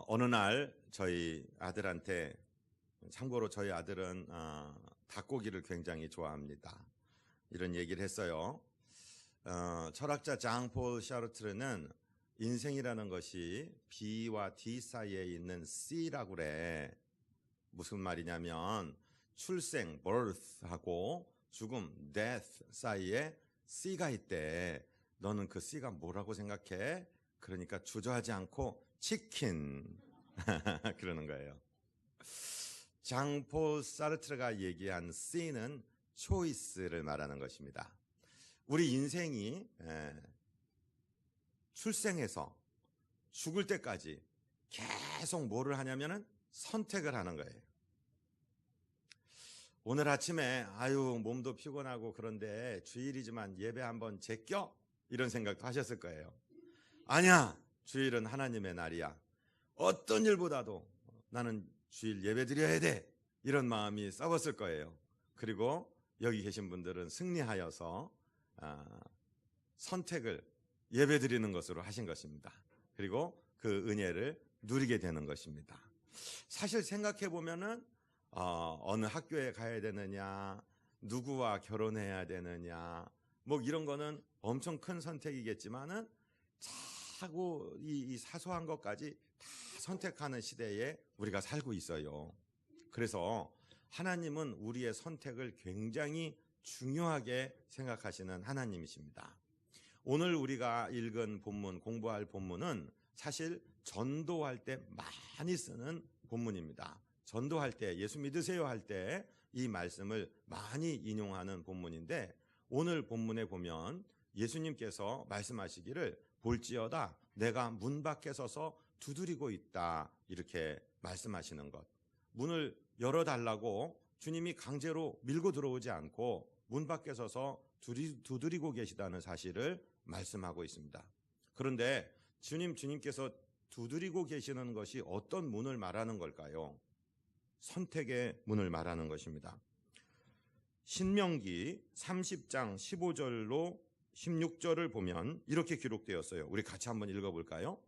어느 날 저희 아들한테, 참고로 저희 아들은 닭고기를 굉장히 좋아합니다. 이런 얘기를 했어요. 철학자 장폴 샤르트르는 인생이라는 것이 B와 D 사이에 있는 C라고 그래. 무슨 말이냐면 출생, birth하고 죽음, death 사이에 C가 있대. 너는 그 C가 뭐라고 생각해? 그러니까 주저하지 않고 치킨 그러는 거예요. 장폴 사르트르가 얘기한 C는 초이스를 말하는 것입니다. 우리 인생이 출생해서 죽을 때까지 계속 뭐를 하냐면은 선택을 하는 거예요. 오늘 아침에 몸도 피곤하고 그런데 주일이지만 예배 한번 제껴? 이런 생각도 하셨을 거예요. 아니야, 주일은 하나님의 날이야. 어떤 일보다도 나는 주일 예배 드려야 돼. 이런 마음이 썩었을 거예요. 그리고 여기 계신 분들은 승리하여서 선택을 예배 드리는 것으로 하신 것입니다. 그리고 그 은혜를 누리게 되는 것입니다. 사실 생각해 보면은 어느 학교에 가야 되느냐, 누구와 결혼해야 되느냐, 뭐 이런 거는 엄청 큰 선택이겠지만은 자꾸 이 사소한 것까지 다 선택하는 시대에 우리가 살고 있어요. 그래서 하나님은 우리의 선택을 굉장히 중요하게 생각하시는 하나님이십니다. 오늘 우리가 읽은 본문, 공부할 본문은 사실 전도할 때 많이 쓰는 본문입니다. 전도할 때, 예수 믿으세요 할 때 이 말씀을 많이 인용하는 본문인데, 오늘 본문에 보면 예수님께서 말씀하시기를 볼지어다 내가 문 밖에 서서 두드리고 있다, 이렇게 말씀하시는 것. 문을 열어달라고 주님이 강제로 밀고 들어오지 않고 문 밖에 서서 두드리고 계시다는 사실을 말씀하고 있습니다. 그런데 주님께서 두드리고 계시는 것이 어떤 문을 말하는 걸까요? 선택의 문을 말하는 것입니다. 신명기 30장 15절로 16절을 보면 이렇게 기록되었어요. 우리 같이 한번 읽어볼까요?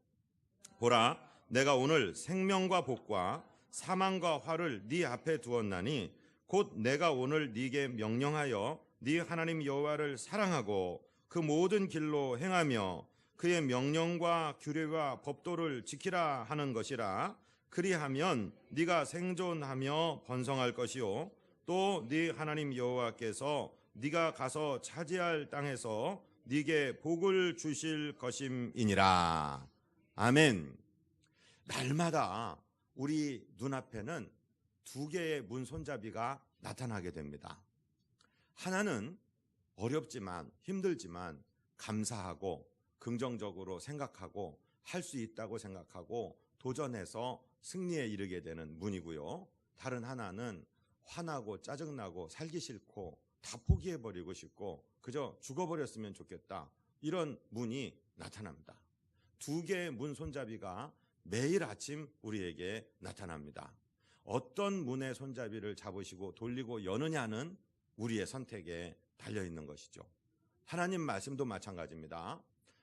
보라, 내가 오늘 생명과 복과 사망과 화를 네 앞에 두었나니 곧 내가 오늘 네게 명령하여 네 하나님 여호와를 사랑하고 그 모든 길로 행하며 그의 명령과 규례와 법도를 지키라 하는 것이라. 그리하면 네가 생존하며 번성할 것이요 또 네 하나님 여호와께서 네가 가서 차지할 땅에서 네게 복을 주실 것임이니라. 아멘. 날마다 우리 눈앞에는 두 개의 문 손잡이가 나타나게 됩니다. 하나는 어렵지만 힘들지만 감사하고 긍정적으로 생각하고 할 수 있다고 생각하고 도전해서 승리에 이르게 되는 문이고요. 다른 하나는 화나고 짜증나고 살기 싫고 다 포기해버리고 싶고 그저 죽어버렸으면 좋겠다, 이런 문이 나타납니다. 두 개의 문 손잡이가 매일 아침 우리에게 나타납니다. 어떤 문의 손잡이를 잡으시고 돌리고 여느냐는 우리의 선택에 달려있는 것이죠. 하나님 말씀도 마찬가지입니다.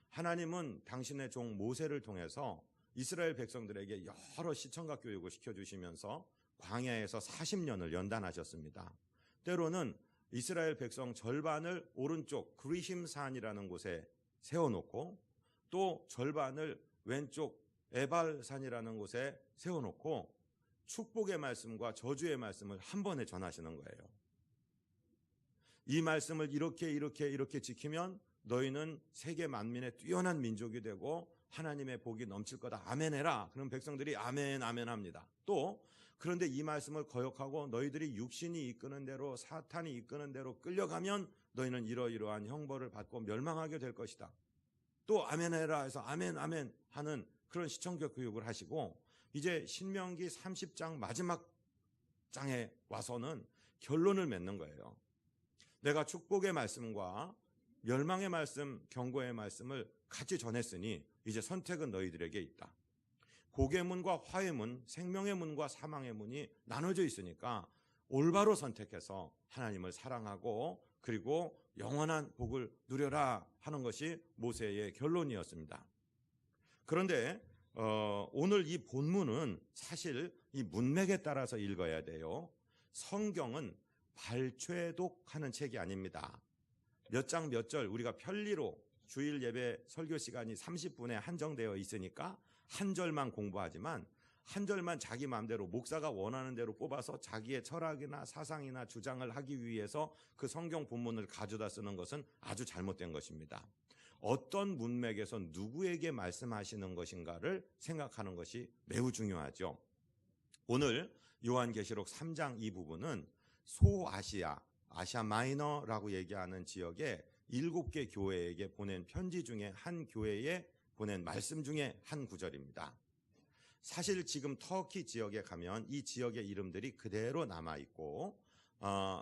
하나님은 당신의 종 모세를 통해서 이스라엘 백성들에게 여러 시청각 교육을 시켜주시면서 광야에서 40년을 연단하셨습니다. 때로는 이스라엘 백성 절반을 오른쪽 그리심산이라는 곳에 세워놓고 또 절반을 왼쪽 에발산이라는 곳에 세워놓고 축복의 말씀과 저주의 말씀을 한 번에 전하시는 거예요. 이 말씀을 이렇게 지키면 너희는 세계 만민의 뛰어난 민족이 되고 하나님의 복이 넘칠 거다. 아멘 해라. 그럼 백성들이 아멘 아멘 합니다. 또 그런데 이 말씀을 거역하고 너희들이 육신이 이끄는 대로 사탄이 이끄는 대로 끌려가면 너희는 이러이러한 형벌을 받고 멸망하게 될 것이다. 또 아멘 해라 해서 아멘 아멘 하는 그런 시청각 교육을 하시고, 이제 신명기 30장 마지막 장에 와서는 결론을 맺는 거예요. 내가 축복의 말씀과 멸망의 말씀, 경고의 말씀을 같이 전했으니 이제 선택은 너희들에게 있다. 복의 문과 화의 문, 생명의 문과 사망의 문이 나눠져 있으니까 올바로 선택해서 하나님을 사랑하고 그리고 영원한 복을 누려라 하는 것이 모세의 결론이었습니다. 그런데 오늘 이 본문은 사실 이 문맥에 따라서 읽어야 돼요. 성경은 발췌독하는 책이 아닙니다. 몇 장 몇 절 우리가 편리로 주일 예배 설교 시간이 30분에 한정되어 있으니까 한 절만 공부하지만 한 절만 자기 마음대로 목사가 원하는 대로 뽑아서 자기의 철학이나 사상이나 주장을 하기 위해서 그 성경 본문을 가져다 쓰는 것은 아주 잘못된 것입니다. 어떤 문맥에서 누구에게 말씀하시는 것인가를 생각하는 것이 매우 중요하죠. 오늘 요한계시록 3장 이 부분은 소아시아, 아시아 마이너라고 얘기하는 지역의 7개 교회에게 보낸 편지 중에 한 교회에 보낸 말씀 중에 한 구절입니다. 사실 지금 터키 지역에 가면 이 지역의 이름들이 그대로 남아있고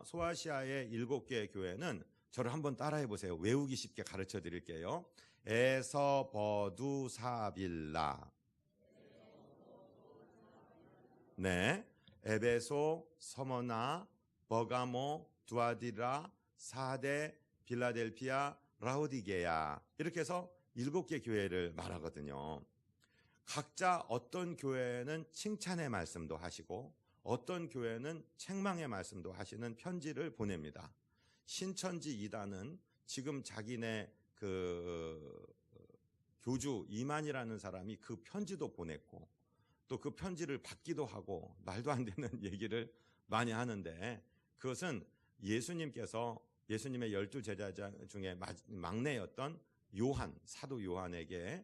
소아시아의 7개의 교회는 저를 한번 따라해 보세요. 외우기 쉽게 가르쳐 드릴게요. 에서버두사빌라, 네, 에베소, 서머나, 버가모, 두아디라, 사데, 빌라델피아, 라오디게야, 이렇게 해서 7개 교회를 말하거든요. 각자 어떤 교회는 칭찬의 말씀도 하시고 어떤 교회는 책망의 말씀도 하시는 편지를 보냅니다. 신천지 이단은 지금 자기네 그 교주 이만이라는 사람이 그 편지도 보냈고 또 그 편지를 받기도 하고 말도 안 되는 얘기를 많이 하는데, 그것은 예수님께서 예수님의 12제자 중에 막내였던 요한, 사도 요한에게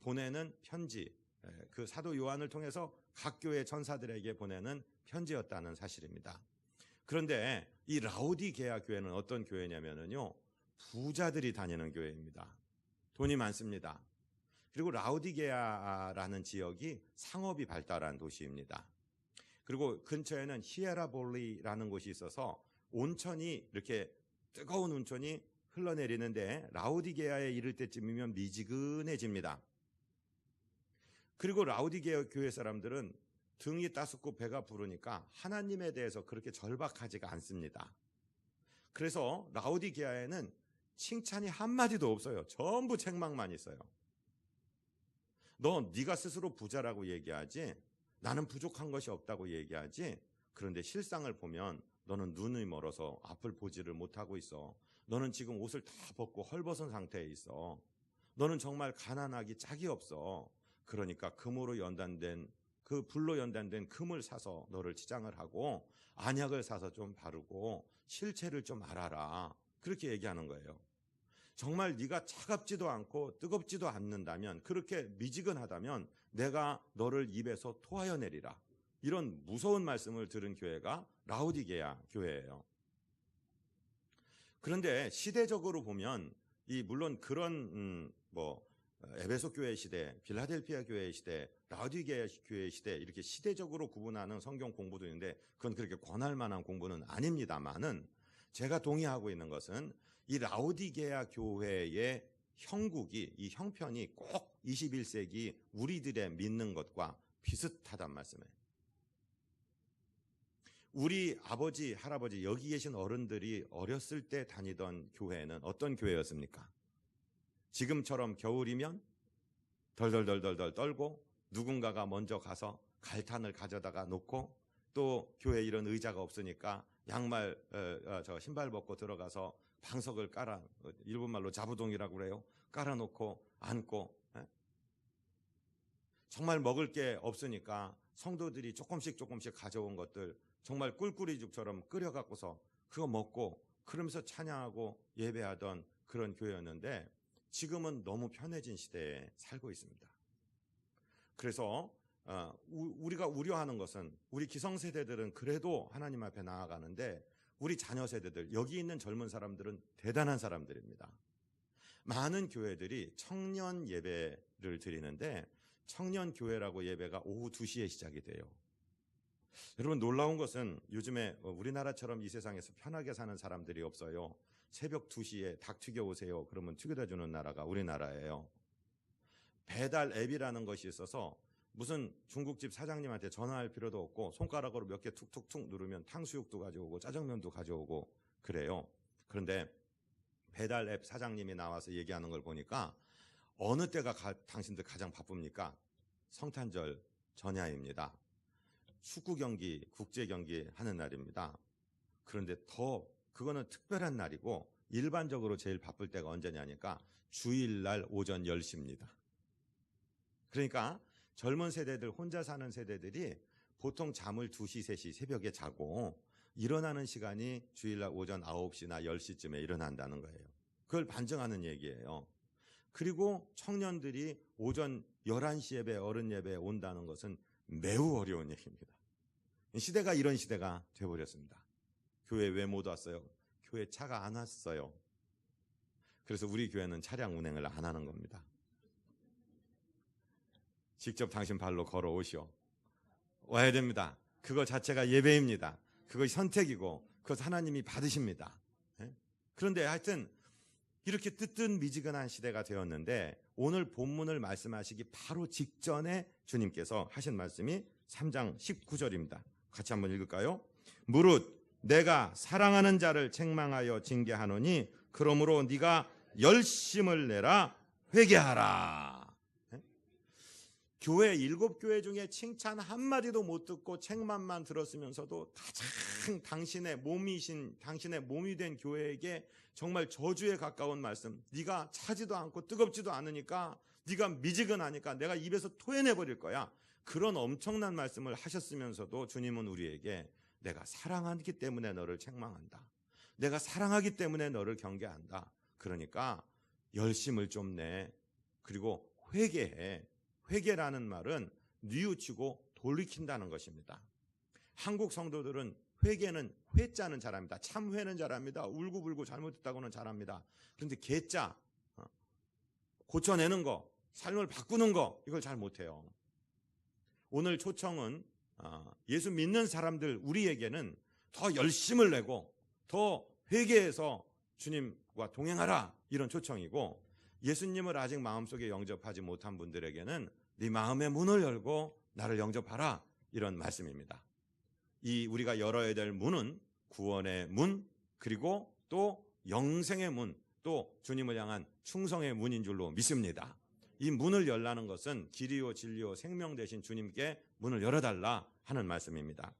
보내는 편지, 그 사도 요한을 통해서 각 교회 천사들에게 보내는 편지였다는 사실입니다. 그런데 이 라오디게아 교회는 어떤 교회냐면요, 부자들이 다니는 교회입니다. 돈이 많습니다. 그리고 라오디게아라는 지역이 상업이 발달한 도시입니다. 그리고 근처에는 히에라볼리라는 곳이 있어서 온천이, 이렇게 뜨거운 온천이 흘러내리는데 라오디게아에 이를 때쯤이면 미지근해집니다. 그리고 라오디게아 교회 사람들은 등이 따숩고 배가 부르니까 하나님에 대해서 그렇게 절박하지가 않습니다. 그래서 라오디게아에는 칭찬이 한마디도 없어요. 전부 책망만 있어요. 네가 스스로 부자라고 얘기하지, 나는 부족한 것이 없다고 얘기하지, 그런데 실상을 보면 너는 눈이 멀어서 앞을 보지를 못하고 있어. 너는 지금 옷을 다 벗고 헐벗은 상태에 있어. 너는 정말 가난하기 짝이 없어. 그러니까 금으로 연단된, 그 불로 연단된 금을 사서 너를 치장을 하고 안약을 사서 좀 바르고 실체를 좀 알아라. 그렇게 얘기하는 거예요. 정말 네가 차갑지도 않고 뜨겁지도 않는다면, 그렇게 미지근하다면 내가 너를 입에서 토하여 내리라. 이런 무서운 말씀을 들은 교회가 라오디게아 교회예요. 그런데 시대적으로 보면 물론 그런 에베소 교회 시대, 빌라델피아 교회 시대, 라오디게아 교회 시대, 이렇게 시대적으로 구분하는 성경 공부도 있는데 그건 그렇게 권할 만한 공부는 아닙니다만은, 제가 동의하고 있는 것은 이 라오디게아 교회의 형국이, 이 형편이 꼭 21세기 우리들의 믿는 것과 비슷하단 말씀이에요. 우리 아버지, 할아버지, 여기 계신 어른들이 어렸을 때 다니던 교회는 어떤 교회였습니까? 지금처럼 겨울이면 덜덜덜덜 떨고 누군가가 먼저 가서 갈탄을 가져다가 놓고, 또 교회에 이런 의자가 없으니까 양말, 신발 벗고 들어가서 방석을 깔아, 일본말로 자부동이라고 그래요. 깔아놓고 앉고, 정말 먹을 게 없으니까 성도들이 조금씩 가져온 것들 정말 꿀꿀이죽처럼 끓여갖고서 그거 먹고 그러면서 찬양하고 예배하던 그런 교회였는데, 지금은 너무 편해진 시대에 살고 있습니다. 그래서 우리가 우려하는 것은, 우리 기성세대들은 그래도 하나님 앞에 나아가는데 우리 자녀 세대들, 여기 있는 젊은 사람들은 대단한 사람들입니다. 많은 교회들이 청년 예배를 드리는데 청년 교회라고 예배가 오후 2시에 시작이 돼요. 여러분, 놀라운 것은 요즘에 우리나라처럼 이 세상에서 편하게 사는 사람들이 없어요. 새벽 2시에 닭 튀겨 오세요. 그러면 튀겨다 주는 나라가 우리나라예요. 배달 앱이라는 것이 있어서 무슨 중국집 사장님한테 전화할 필요도 없고 손가락으로 몇 개 툭툭툭 누르면 탕수육도 가져오고 짜장면도 가져오고 그래요. 그런데 배달 앱 사장님이 나와서 얘기하는 걸 보니까, 어느 때가 당신들 가장 바쁩니까? 성탄절 전야입니다. 축구 경기, 국제 경기 하는 날입니다. 그런데 더 그거는 특별한 날이고 일반적으로 제일 바쁠 때가 언제냐니까 주일날 오전 10시입니다. 그러니까 젊은 세대들, 혼자 사는 세대들이 보통 잠을 2시, 3시 새벽에 자고 일어나는 시간이 주일날 오전 9시나 10시쯤에 일어난다는 거예요. 그걸 반증하는 얘기예요. 그리고 청년들이 오전 11시 예배, 어른 예배에 온다는 것은 매우 어려운 얘기입니다. 시대가 이런 시대가 돼버렸습니다. 교회 왜 못 왔어요? 교회 차가 안 왔어요. 그래서 우리 교회는 차량 운행을 안 하는 겁니다. 직접 당신 발로 걸어오시오. 와야 됩니다. 그거 자체가 예배입니다. 그것이 선택이고 그것 하나님이 받으십니다. 그런데 하여튼 이렇게 뜨뜻미지근한 시대가 되었는데 오늘 본문을 말씀하시기 바로 직전에 주님께서 하신 말씀이 3장 19절입니다. 같이 한번 읽을까요? 무릇 내가 사랑하는 자를 책망하여 징계하노니 그러므로 네가 열심을 내라 회개하라. 교회 7교회 중에 칭찬 한마디도 못 듣고 책만만 들었으면서도 가장 당신의 몸이 된 교회에게 정말 저주에 가까운 말씀, 네가 차지도 않고 뜨겁지도 않으니까 네가 미지근하니까 내가 입에서 토해내버릴 거야. 그런 엄청난 말씀을 하셨으면서도 주님은 우리에게 내가 사랑하기 때문에 너를 책망한다. 내가 사랑하기 때문에 너를 경계한다. 그러니까 열심을 좀 내. 그리고 회개해. 회개라는 말은 뉘우치고 돌이킨다는 것입니다. 한국 성도들은 회개는 회자는 잘합니다. 참회는 잘합니다. 울고불고 잘못했다고는 잘합니다. 그런데 개자, 고쳐내는 거, 삶을 바꾸는 거 이걸 잘 못해요. 오늘 초청은 예수 믿는 사람들 우리에게는 더 열심을 내고 더 회개해서 주님과 동행하라 이런 초청이고, 예수님을 아직 마음속에 영접하지 못한 분들에게는 네 마음의 문을 열고 나를 영접하라 이런 말씀입니다. 이 우리가 열어야 될 문은 구원의 문, 그리고 또 영생의 문, 또 주님을 향한 충성의 문인 줄로 믿습니다. 이 문을 열라는 것은 길이요 진리요 생명 되신 주님께 문을 열어달라 하는 말씀입니다.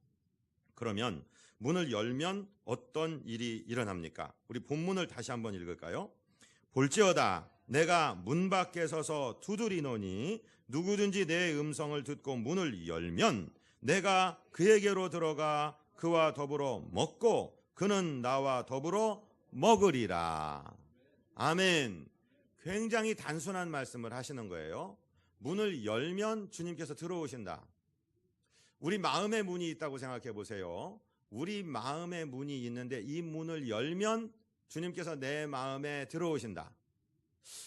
그러면 문을 열면 어떤 일이 일어납니까? 우리 본문을 다시 한번 읽을까요? 볼지어다 내가 문 밖에 서서 두드리노니 누구든지 내 음성을 듣고 문을 열면 내가 그에게로 들어가 그와 더불어 먹고 그는 나와 더불어 먹으리라. 아멘. 굉장히 단순한 말씀을 하시는 거예요. 문을 열면 주님께서 들어오신다. 우리 마음의 문이 있다고 생각해 보세요. 우리 마음의 문이 있는데 이 문을 열면 주님께서 내 마음에 들어오신다.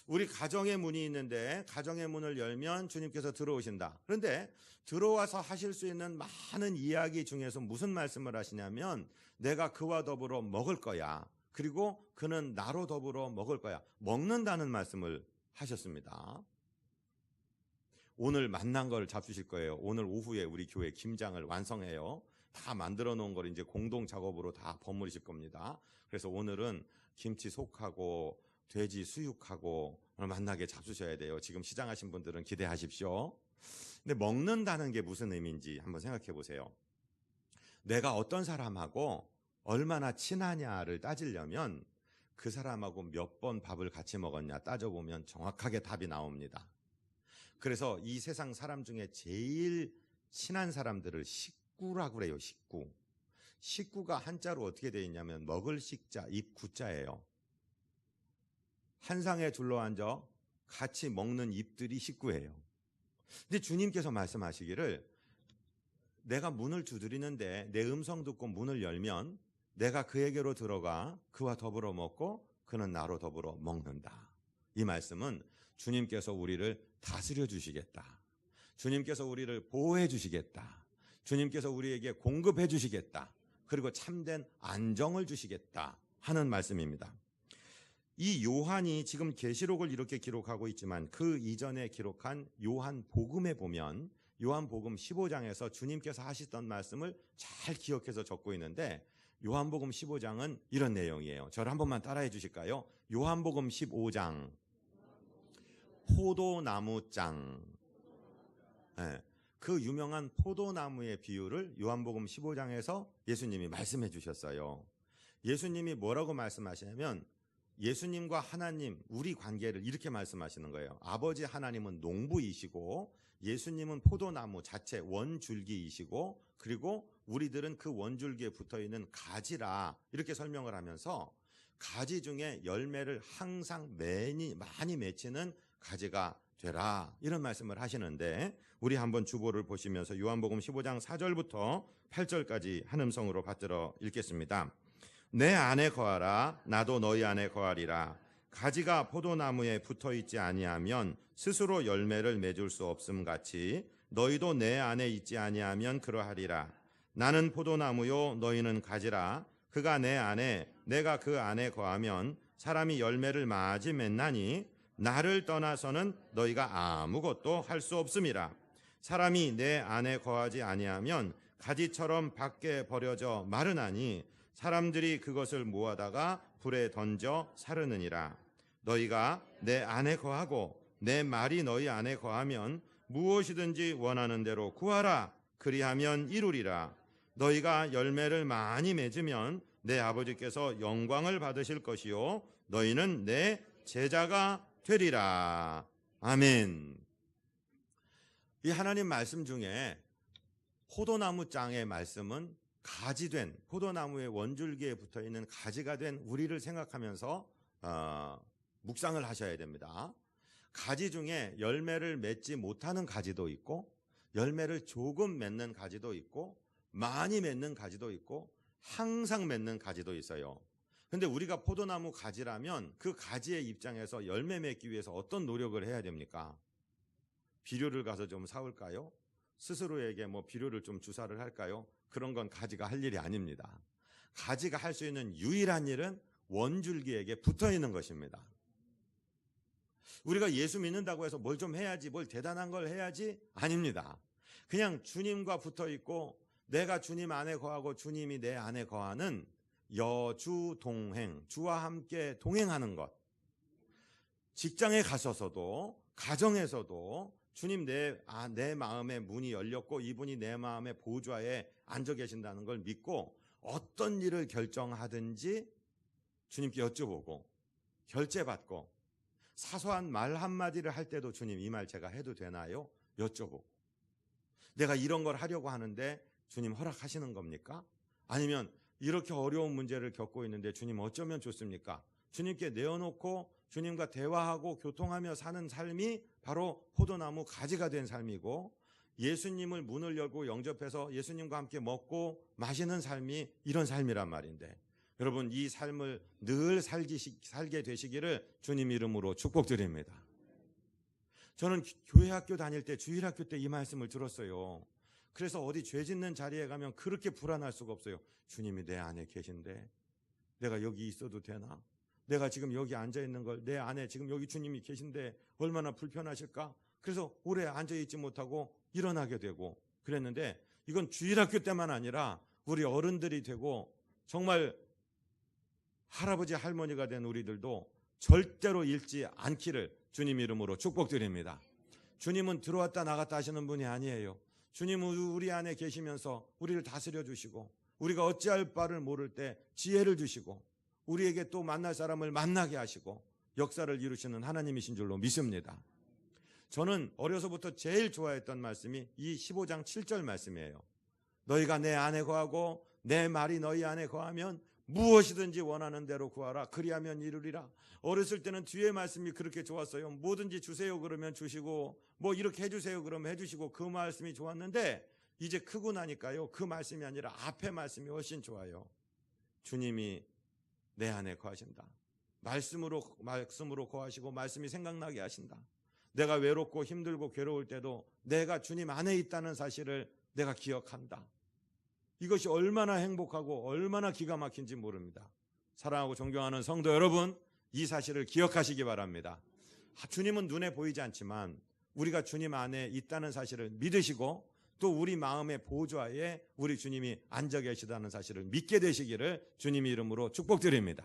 우리 가정의 문이 있는데 가정의 문을 열면 주님께서 들어오신다. 그런데 들어와서 하실 수 있는 많은 이야기 중에서 무슨 말씀을 하시냐면 내가 그와 더불어 먹을 거야. 그리고 그는 나로 더불어 먹을 거야. 먹는다는 말씀을 하셨습니다. 오늘 만난 걸 잡수실 거예요. 오늘 오후에 우리 교회 김장을 완성해요. 다 만들어 놓은 걸 이제 공동 작업으로 다 버무리실 겁니다. 그래서 오늘은 김치 속하고 돼지 수육하고 만나게 잡수셔야 돼요. 지금 시장하신 분들은 기대하십시오. 근데 먹는다는 게 무슨 의미인지 한번 생각해 보세요. 내가 어떤 사람하고 얼마나 친하냐를 따지려면 그 사람하고 몇 번 밥을 같이 먹었냐 따져보면 정확하게 답이 나옵니다. 그래서 이 세상 사람 중에 제일 친한 사람들을 식구라고 그래요. 식구. 식구가 한자로 어떻게 되어 있냐면 먹을 식자, 입 구자예요. 한 상에 둘러앉아 같이 먹는 입들이 식구예요. 근데 주님께서 말씀하시기를 내가 문을 두드리는데 내 음성 듣고 문을 열면 내가 그에게로 들어가 그와 더불어 먹고 그는 나로 더불어 먹는다. 이 말씀은 주님께서 우리를 다스려 주시겠다. 주님께서 우리를 보호해 주시겠다. 주님께서 우리에게 공급해 주시겠다. 그리고 참된 안정을 주시겠다 하는 말씀입니다. 이 요한이 지금 계시록을 이렇게 기록하고 있지만 그 이전에 기록한 요한복음에 보면 요한복음 15장에서 주님께서 하시던 말씀을 잘 기억해서 적고 있는데 요한복음 15장은 이런 내용이에요. 저를 한 번만 따라해 주실까요? 요한복음 15장 포도나무장 예, 그 유명한 포도나무의 비유를 요한복음 15장에서 예수님이 말씀해 주셨어요. 예수님이 뭐라고 말씀하시냐면 예수님과 하나님 우리 관계를 이렇게 말씀하시는 거예요. 아버지 하나님은 농부이시고 예수님은 포도나무 자체 원줄기이시고 그리고 우리들은 그 원줄기에 붙어있는 가지라 이렇게 설명을 하면서 가지 중에 열매를 항상 많이 맺히는 가지가 되라 이런 말씀을 하시는데 우리 한번 주보를 보시면서 요한복음 15장 4절부터 8절까지 한 음성으로 받들어 읽겠습니다. 내 안에 거하라 나도 너희 안에 거하리라. 가지가 포도나무에 붙어있지 아니하면 스스로 열매를 맺을 수 없음 같이 너희도 내 안에 있지 아니하면 그러하리라. 나는 포도나무요 너희는 가지라. 그가 내 안에 내가 그 안에 거하면 사람이 열매를 많이 맺나니 나를 떠나서는 너희가 아무것도 할 수 없음이라. 사람이 내 안에 거하지 아니하면 가지처럼 밖에 버려져 마르나니 사람들이 그것을 모아다가 불에 던져 사르느니라. 너희가 내 안에 거하고 내 말이 너희 안에 거하면 무엇이든지 원하는 대로 구하라. 그리하면 이루리라. 너희가 열매를 많이 맺으면 내 아버지께서 영광을 받으실 것이요 너희는 내 제자가 되리라. 아멘. 이 하나님 말씀 중에 포도나무 장의 말씀은 가지된 포도나무의 원줄기에 붙어있는 가지가 된 우리를 생각하면서 묵상을 하셔야 됩니다. 가지 중에 열매를 맺지 못하는 가지도 있고 열매를 조금 맺는 가지도 있고 많이 맺는 가지도 있고 항상 맺는 가지도 있어요. 근데 우리가 포도나무 가지라면 그 가지의 입장에서 열매 맺기 위해서 어떤 노력을 해야 됩니까? 비료를 가서 좀 사올까요? 스스로에게 비료를 좀 주사를 할까요? 그런 건 가지가 할 일이 아닙니다. 가지가 할 수 있는 유일한 일은 원줄기에게 붙어 있는 것입니다. 우리가 예수 믿는다고 해서 뭘 좀 해야지, 뭘 대단한 걸 해야지? 아닙니다. 그냥 주님과 붙어 있고 내가 주님 안에 거하고 주님이 내 안에 거하는 여주동행, 주와 함께 동행하는 것. 직장에 가셔서도 가정에서도 주님 내 마음의 문이 열렸고 이분이 내 마음의 보좌에 앉아 계신다는 걸 믿고 어떤 일을 결정하든지 주님께 여쭤보고 결제받고 사소한 말 한마디를 할 때도 주님 이 말 제가 해도 되나요? 여쭤보고 내가 이런 걸 하려고 하는데 주님 허락하시는 겁니까? 아니면 이렇게 어려운 문제를 겪고 있는데 주님 어쩌면 좋습니까? 주님께 내어놓고 주님과 대화하고 교통하며 사는 삶이 바로 포도나무 가지가 된 삶이고 예수님을 문을 열고 영접해서 예수님과 함께 먹고 마시는 삶이 이런 삶이란 말인데 여러분 이 삶을 늘 살게 되시기를 주님 이름으로 축복드립니다. 저는 교회 학교 다닐 때 주일학교 때 이 말씀을 들었어요. 그래서 어디 죄 짓는 자리에 가면 그렇게 불안할 수가 없어요. 주님이 내 안에 계신데 내가 여기 있어도 되나? 내가 지금 여기 앉아있는 걸 내 안에 지금 여기 주님이 계신데 얼마나 불편하실까? 그래서 오래 앉아있지 못하고 일어나게 되고 그랬는데 이건 주일학교 때만 아니라 우리 어른들이 되고 정말 할아버지 할머니가 된 우리들도 절대로 잃지 않기를 주님 이름으로 축복드립니다. 주님은 들어왔다 나갔다 하시는 분이 아니에요. 주님은 우리 안에 계시면서 우리를 다스려 주시고 우리가 어찌할 바를 모를 때 지혜를 주시고 우리에게 또 만날 사람을 만나게 하시고 역사를 이루시는 하나님이신 줄로 믿습니다. 저는 어려서부터 제일 좋아했던 말씀이 이 15장 7절 말씀이에요. 너희가 내 안에 거하고 내 말이 너희 안에 거하면 무엇이든지 원하는 대로 구하라. 그리하면 이루리라. 어렸을 때는 뒤에 말씀이 그렇게 좋았어요. 뭐든지 주세요 그러면 주시고 뭐 이렇게 해주세요 그러면 해주시고 그 말씀이 좋았는데 이제 크고 나니까요. 그 말씀이 아니라 앞에 말씀이 훨씬 좋아요. 주님이 내 안에 거하신다. 말씀으로 거하시고 말씀이 생각나게 하신다. 내가 외롭고 힘들고 괴로울 때도 내가 주님 안에 있다는 사실을 내가 기억한다. 이것이 얼마나 행복하고 얼마나 기가 막힌지 모릅니다. 사랑하고 존경하는 성도 여러분, 이 사실을 기억하시기 바랍니다. 주님은 눈에 보이지 않지만 우리가 주님 안에 있다는 사실을 믿으시고 또 우리 마음의 보좌에 우리 주님이 앉아 계시다는 사실을 믿게 되시기를 주님 이름으로 축복드립니다.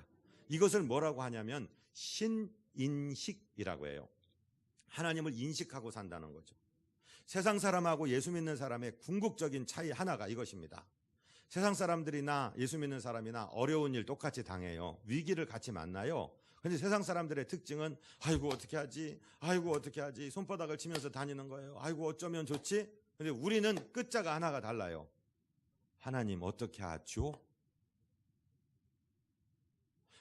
이것을 뭐라고 하냐면 신인식이라고 해요. 하나님을 인식하고 산다는 거죠. 세상 사람하고 예수 믿는 사람의 궁극적인 차이 하나가 이것입니다. 세상 사람들이나 예수 믿는 사람이나 어려운 일 똑같이 당해요. 위기를 같이 만나요. 근데 세상 사람들의 특징은 아이고 어떻게 하지? 아이고 어떻게 하지? 손바닥을 치면서 다니는 거예요. 아이고 어쩌면 좋지? 근데 우리는 끝자가 하나가 달라요. 하나님 어떻게 하죠?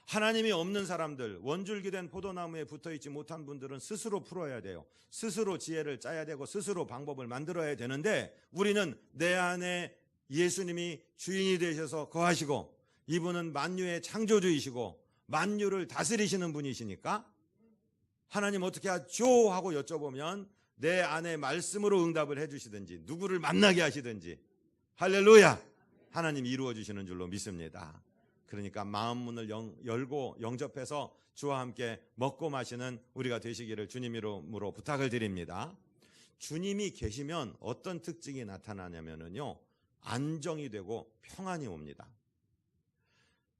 하나님이 없는 사람들, 원줄기된 포도나무에 붙어있지 못한 분들은 스스로 풀어야 돼요. 스스로 지혜를 짜야 되고 스스로 방법을 만들어야 되는데 우리는 내 안에 예수님이 주인이 되셔서 거하시고 이분은 만유의 창조주이시고 만유를 다스리시는 분이시니까 하나님 어떻게 하죠? 하고 여쭤보면 내 안에 말씀으로 응답을 해주시든지 누구를 만나게 하시든지 할렐루야! 하나님 이루어 주시는 줄로 믿습니다. 그러니까 마음 문을 열고 영접해서 주와 함께 먹고 마시는 우리가 되시기를 주님 이름으로 부탁을 드립니다. 주님이 계시면 어떤 특징이 나타나냐면요, 안정이 되고 평안이 옵니다.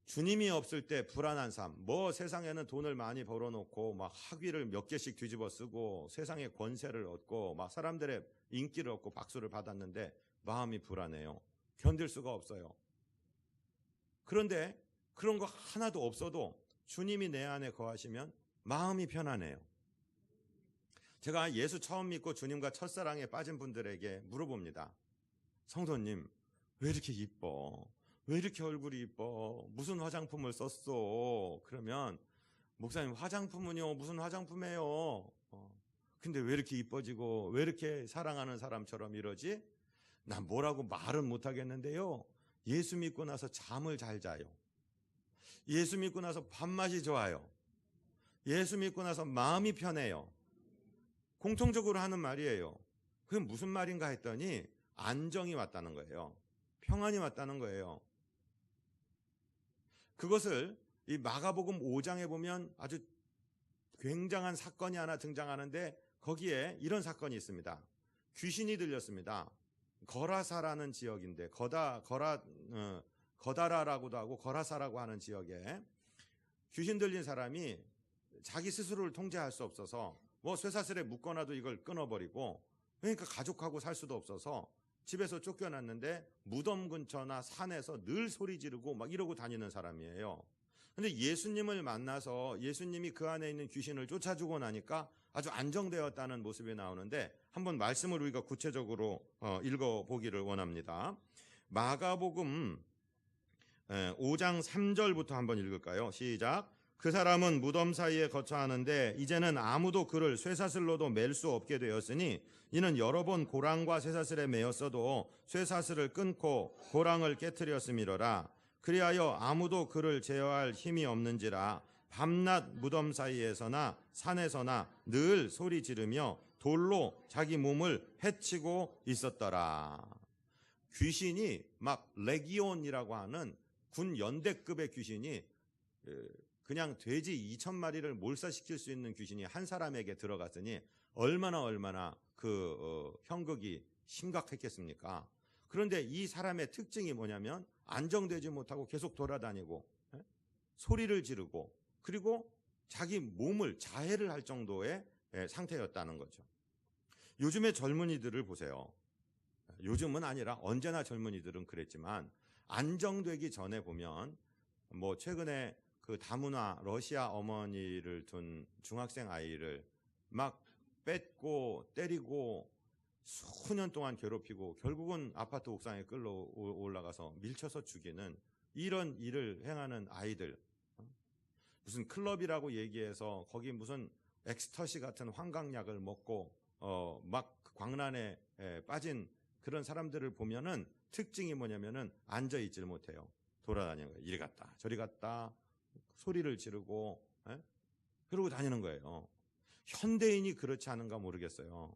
주님이 없을 때 불안한 삶, 세상에는 돈을 많이 벌어놓고 막 학위를 몇 개씩 뒤집어 쓰고 세상의 권세를 얻고 막 사람들의 인기를 얻고 박수를 받았는데 마음이 불안해요. 견딜 수가 없어요. 그런데 그런 거 하나도 없어도 주님이 내 안에 거하시면 마음이 편안해요. 제가 예수 처음 믿고 주님과 첫사랑에 빠진 분들에게 물어봅니다. 성도님, 왜 이렇게 이뻐? 왜 이렇게 얼굴이 이뻐? 무슨 화장품을 썼어? 그러면 목사님, 화장품은요, 무슨 화장품이에요? 근데 왜 이렇게 이뻐지고 왜 이렇게 사랑하는 사람처럼 이러지? 난 뭐라고 말은 못하겠는데요, 예수 믿고 나서 잠을 잘 자요. 예수 믿고 나서 밥맛이 좋아요. 예수 믿고 나서 마음이 편해요. 공통적으로 하는 말이에요. 그게 무슨 말인가 했더니 안정이 왔다는 거예요. 평안이 왔다는 거예요. 그것을 이 마가복음 5장에 보면 아주 굉장한 사건이 하나 등장하는데 거기에 이런 사건이 있습니다. 귀신이 들렸습니다. 거라사라는 지역인데 거다라라고도 하고 거라사라고 하는 지역에 귀신 들린 사람이 자기 스스로를 통제할 수 없어서 쇠사슬에 묶어놔도 이걸 끊어버리고, 그러니까 가족하고 살 수도 없어서 집에서 쫓겨났는데 무덤 근처나 산에서 늘 소리 지르고 막 이러고 다니는 사람이에요. 근데 예수님을 만나서 예수님이 그 안에 있는 귀신을 쫓아주고 나니까 아주 안정되었다는 모습이 나오는데 한번 말씀을 우리가 구체적으로 읽어보기를 원합니다. 마가복음 5장 3절부터 한번 읽을까요? 시작. 그 사람은 무덤 사이에 거처하는데 이제는 아무도 그를 쇠사슬로도 맬 수 없게 되었으니 이는 여러 번 고랑과 쇠사슬에 매였어도 쇠사슬을 끊고 고랑을 깨트렸음이로라. 그리하여 아무도 그를 제어할 힘이 없는지라 밤낮 무덤 사이에서나 산에서나 늘 소리 지르며 돌로 자기 몸을 해치고 있었더라. 귀신이 막 레기온이라고 하는 군 연대급의 귀신이 그냥 돼지 2,000마리를 몰살시킬 수 있는 귀신이 한 사람에게 들어갔으니 얼마나 그 형극이 심각했겠습니까? 그런데 이 사람의 특징이 뭐냐면 안정되지 못하고 계속 돌아다니고 소리를 지르고 그리고 자기 몸을 자해를 할 정도의 상태였다는 거죠. 요즘의 젊은이들을 보세요. 요즘은 아니라 언제나 젊은이들은 그랬지만 안정되기 전에 보면 최근에 그 다문화 러시아 어머니를 둔 중학생 아이를 막 뺏고 때리고 수년 동안 괴롭히고 결국은 아파트 옥상에 끌러 올라가서 밀쳐서 죽이는 이런 일을 행하는 아이들, 무슨 클럽이라고 얘기해서 거기 무슨 엑스터시 같은 환각약을 먹고 막 광란에 빠진 그런 사람들을 보면은 특징이 뭐냐면은 앉아 있질 못해요. 돌아다니는 거예요. 이리 갔다 저리 갔다 소리를 지르고 그러고 다니는 거예요. 현대인이 그렇지 않은가 모르겠어요.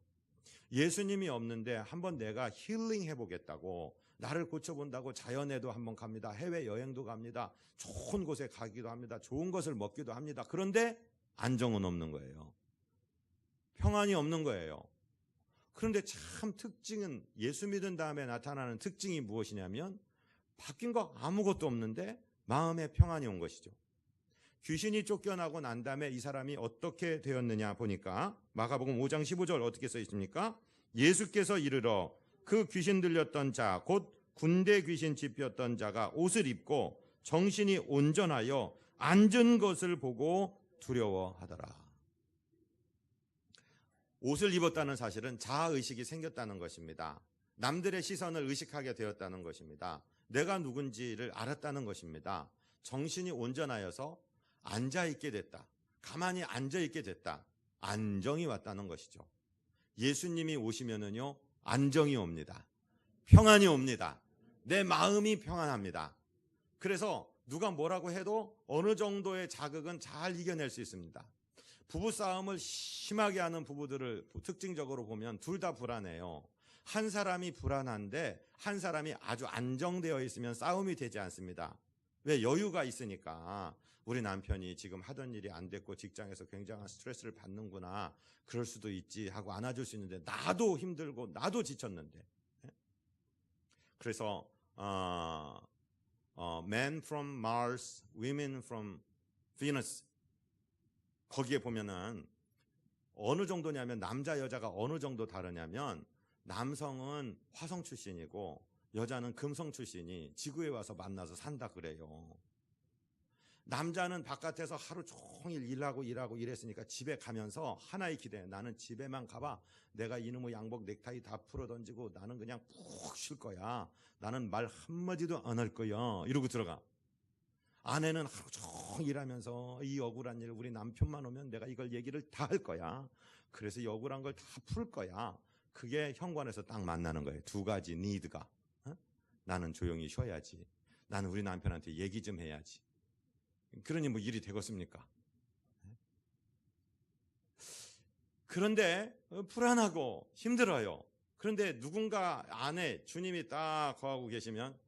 예수님이 없는데 한번 내가 힐링 해보겠다고, 나를 고쳐본다고 자연에도 한번 갑니다. 해외여행도 갑니다. 좋은 곳에 가기도 합니다. 좋은 것을 먹기도 합니다. 그런데 안정은 없는 거예요. 평안이 없는 거예요. 그런데 참 특징은, 예수 믿은 다음에 나타나는 특징이 무엇이냐면 바뀐 거 아무것도 없는데 마음에 평안이 온 것이죠. 귀신이 쫓겨나고 난 다음에 이 사람이 어떻게 되었느냐 보니까 마가복음 5장 15절 어떻게 써 있습니까? 예수께서 이르러 그 귀신 들렸던 자 곧 군대 귀신 집혔던 자가 옷을 입고 정신이 온전하여 앉은 것을 보고 두려워하더라. 옷을 입었다는 사실은 자아의식이 생겼다는 것입니다. 남들의 시선을 의식하게 되었다는 것입니다. 내가 누군지를 알았다는 것입니다. 정신이 온전하여서 앉아있게 됐다. 가만히 앉아있게 됐다. 안정이 왔다는 것이죠. 예수님이 오시면은요, 안정이 옵니다. 평안이 옵니다. 내 마음이 평안합니다. 그래서 누가 뭐라고 해도 어느 정도의 자극은 잘 이겨낼 수 있습니다. 부부싸움을 심하게 하는 부부들을 특징적으로 보면 둘 다 불안해요. 한 사람이 불안한데 한 사람이 아주 안정되어 있으면 싸움이 되지 않습니다. 왜? 여유가 있으니까. 우리 남편이 지금 하던 일이 안 됐고 직장에서 굉장한 스트레스를 받는구나, 그럴 수도 있지 하고 안아줄 수 있는데 나도 힘들고 나도 지쳤는데. 그래서 Men from Mars, Women from Venus, 거기에 보면은 어느 정도냐면 남자 여자가 어느 정도 다르냐면 남성은 화성 출신이고 여자는 금성 출신이 지구에 와서 만나서 산다 그래요. 남자는 바깥에서 하루 종일 일하고 일했으니까 집에 가면서 하나의 기대, 나는 집에만 가봐. 내가 이놈의 양복 넥타이 다 풀어 던지고 나는 그냥 푹 쉴 거야. 나는 말 한마디도 안 할 거야. 이러고 들어가. 아내는 하루 종일 일하면서 이 억울한 일, 우리 남편만 오면 내가 이걸 얘기를 다 할 거야. 그래서 이 억울한 걸 다 풀 거야. 그게 현관에서 딱 만나는 거예요. 두 가지 니드가. 나는 조용히 쉬어야지. 나는 우리 남편한테 얘기 좀 해야지. 그러니 뭐 일이 되겠습니까? 그런데 불안하고 힘들어요. 그런데 누군가 안에 주님이 딱 거하고 계시면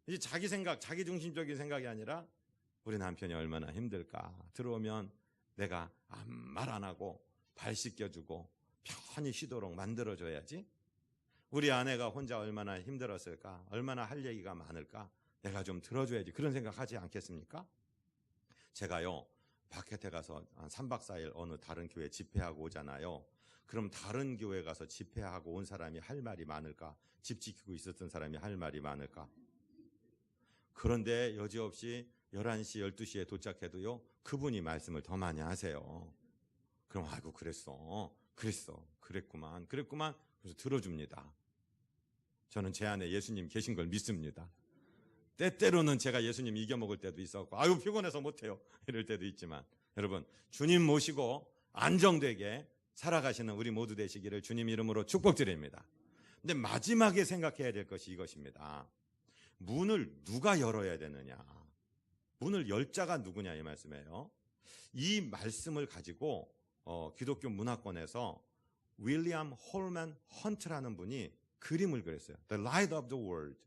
이제 자기 생각, 자기 중심적인 생각이 아니라 우리 남편이 얼마나 힘들까. 들어오면 내가 아무 말 안 하고 발 씻겨주고 편히 쉬도록 만들어줘야지. 우리 아내가 혼자 얼마나 힘들었을까, 얼마나 할 얘기가 많을까, 내가 좀 들어줘야지. 그런 생각하지 않겠습니까? 제가요, 바깥에 가서 한 3박 4일 어느 다른 교회 집회하고 오잖아요. 그럼 다른 교회 가서 집회하고 온 사람이 할 말이 많을까? 집 지키고 있었던 사람이 할 말이 많을까? 그런데 여지없이 11시, 12시에 도착해도요, 그분이 말씀을 더 많이 하세요. 그럼 아이고 그랬구만. 그래서 들어줍니다. 저는 제 안에 예수님 계신 걸 믿습니다. 때때로는 제가 예수님 이겨먹을 때도 있었고, 아유 피곤해서 못해요 이럴 때도 있지만, 여러분 주님 모시고 안정되게 살아가시는 우리 모두 되시기를 주님 이름으로 축복드립니다. 근데 마지막에 생각해야 될 것이 이것입니다. 문을 누가 열어야 되느냐, 문을 열 자가 누구냐, 이 말씀이에요. 이 말씀을 가지고 기독교 문화권에서 윌리엄 홀만 헌트라는 분이 그림을 그렸어요. The Light of the World,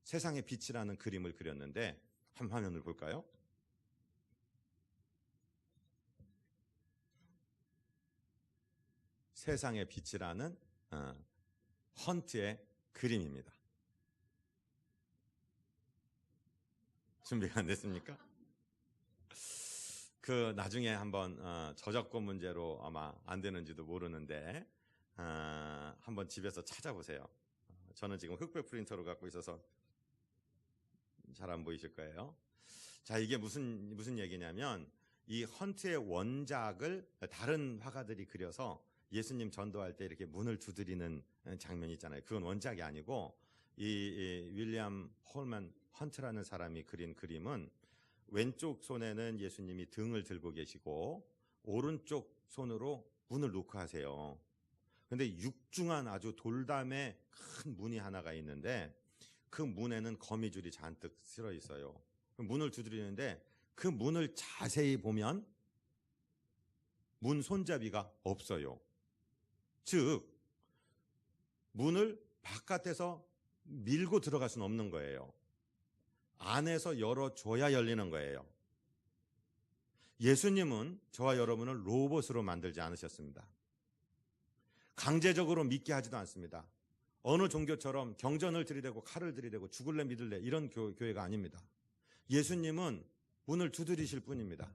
세상의 빛이라는 그림을 그렸는데, 한 화면을 볼까요? 세상의 빛이라는 헌트의 그림입니다. 준비가 안 됐습니까? 나중에 한번 저작권 문제로 아마 안 되는지도 모르는데 한번 집에서 찾아보세요. 저는 지금 흑백 프린터로 갖고 있어서 잘 안 보이실 거예요. 자, 이게 무슨 얘기냐면, 이 헌트의 원작을 다른 화가들이 그려서 예수님 전도할 때 이렇게 문을 두드리는 장면이 있잖아요. 그건 원작이 아니고, 이 윌리엄 홀만 헌트라는 사람이 그린 그림은 왼쪽 손에는 예수님이 등을 들고 계시고 오른쪽 손으로 문을 놓고 하세요. 근데 육중한 아주 돌담의 큰 문이 하나가 있는데, 그 문에는 거미줄이 잔뜩 쓸어 있어요. 문을 두드리는데 그 문을 자세히 보면 문 손잡이가 없어요. 즉 문을 바깥에서 밀고 들어갈 수는 없는 거예요. 안에서 열어줘야 열리는 거예요. 예수님은 저와 여러분을 로봇으로 만들지 않으셨습니다. 강제적으로 믿게 하지도 않습니다. 어느 종교처럼 경전을 들이대고 칼을 들이대고 죽을래 믿을래 이런 교회가 아닙니다. 예수님은 문을 두드리실 뿐입니다.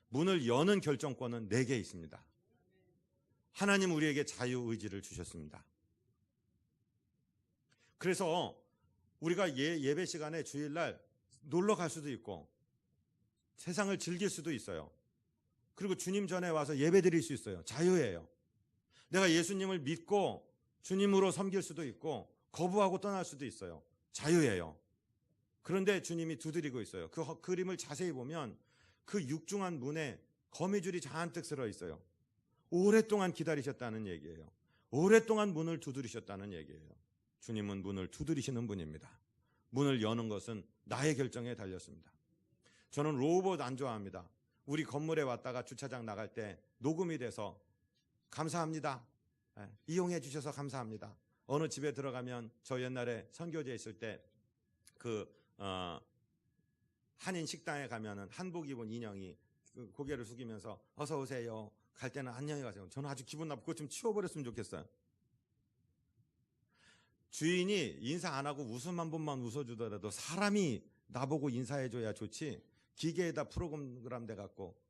문을 여는 결정권은 내게 있습니다. 하나님 우리에게 자유의지를 주셨습니다. 그래서 우리가 예배 시간에 주일날 놀러 갈 수도 있고 세상을 즐길 수도 있어요. 그리고 주님 전에 와서 예배 드릴 수 있어요. 자유예요. 내가 예수님을 믿고 주님으로 섬길 수도 있고 거부하고 떠날 수도 있어요. 자유예요. 그런데 주님이 두드리고 있어요. 그 그림을 자세히 보면 그 육중한 문에 거미줄이 잔뜩 쓸어 있어요. 오랫동안 기다리셨다는 얘기예요. 오랫동안 문을 두드리셨다는 얘기예요. 주님은 문을 두드리시는 분입니다. 문을 여는 것은 나의 결정에 달렸습니다. 저는 로봇 안 좋아합니다. 우리 건물에 왔다가 주차장 나갈 때 녹음이 돼서 감사합니다. 이용해 주셔서 감사합니다. 어느 집에 들어가면 저 옛날에 선교지에 있을 때 한인 식당에 가면은 한복 입은 인형이 그 고개를 숙이면서 어서 오세요. 갈 때는 안녕히 가세요. 저는 아주 기분 나쁘고 그거 좀 치워버렸으면 좋겠어요. 주인이 인사 안 하고 웃음 한 번만 웃어주더라도 사람이 나보고 인사해줘야 좋지 기계에다 프로그램 돼갖고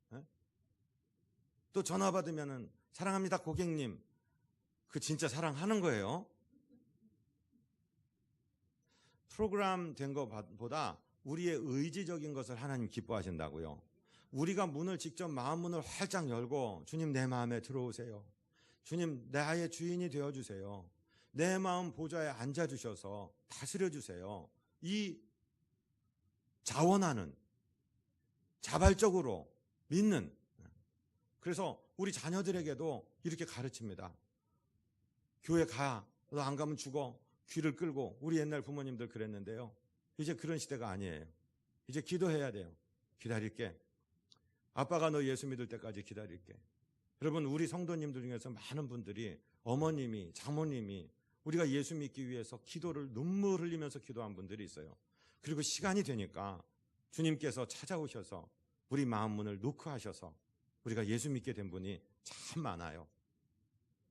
또 전화 받으면은 사랑합니다 고객님. 그 진짜 사랑하는 거예요. 프로그램 된 것보다 우리의 의지적인 것을 하나님 기뻐하신다고요. 우리가 문을 직접 마음 문을 활짝 열고 주님 내 마음에 들어오세요. 주님 나의 주인이 되어주세요. 내 마음 보좌에 앉아주셔서 다스려주세요. 이 자원하는 자발적으로 믿는 그래서 우리 자녀들에게도 이렇게 가르칩니다. 교회 가. 너 안 가면 죽어. 귀를 끌고 우리 옛날 부모님들 그랬는데요. 이제 그런 시대가 아니에요. 이제 기도해야 돼요. 기다릴게. 아빠가 너 예수 믿을 때까지 기다릴게. 여러분 우리 성도님들 중에서 많은 분들이 어머님이 장모님이 우리가 예수 믿기 위해서 기도를 눈물 흘리면서 기도한 분들이 있어요. 그리고 시간이 되니까 주님께서 찾아오셔서 우리 마음 문을 노크하셔서 우리가 예수 믿게 된 분이 참 많아요.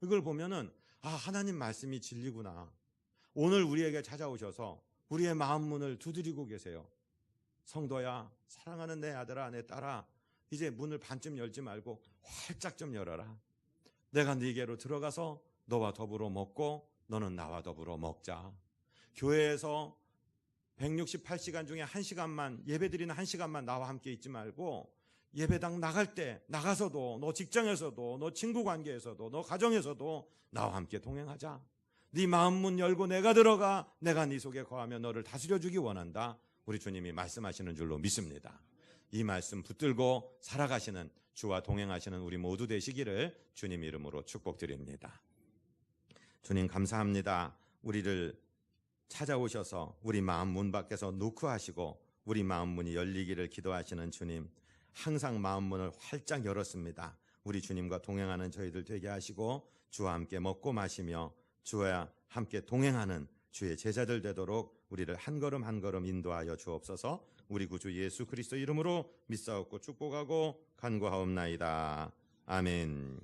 이걸 보면은 하나님 말씀이 진리구나. 오늘 우리에게 찾아오셔서 우리의 마음 문을 두드리고 계세요. 성도야, 사랑하는 내 아들아, 내 딸아, 이제 문을 반쯤 열지 말고 활짝 좀 열어라. 내가 네게로 들어가서 너와 더불어 먹고 너는 나와 더불어 먹자. 교회에서 168시간 중에 1시간만 예배드리는 1시간만 나와 함께 있지 말고 예배당 나갈 때 나가서도 너 직장에서도 너 친구 관계에서도 너 가정에서도 나와 함께 동행하자. 네 마음 문 열고 내가 들어가 내가 네 속에 거하며 너를 다스려주기 원한다. 우리 주님이 말씀하시는 줄로 믿습니다. 이 말씀 붙들고 살아가시는 주와 동행하시는 우리 모두 되시기를 주님 이름으로 축복드립니다. 주님 감사합니다. 우리를 찾아오셔서 우리 마음 문 밖에서 노크하시고 우리 마음 문이 열리기를 기도하시는 주님, 항상 마음 문을 활짝 열었습니다. 우리 주님과 동행하는 저희들 되게 하시고 주와 함께 먹고 마시며 주와 함께 동행하는 주의 제자들 되도록 우리를 한 걸음 한 걸음 인도하여 주옵소서. 우리 구주 예수 그리스도 이름으로 믿사옵고 축복하고 간구하옵나이다. 아멘.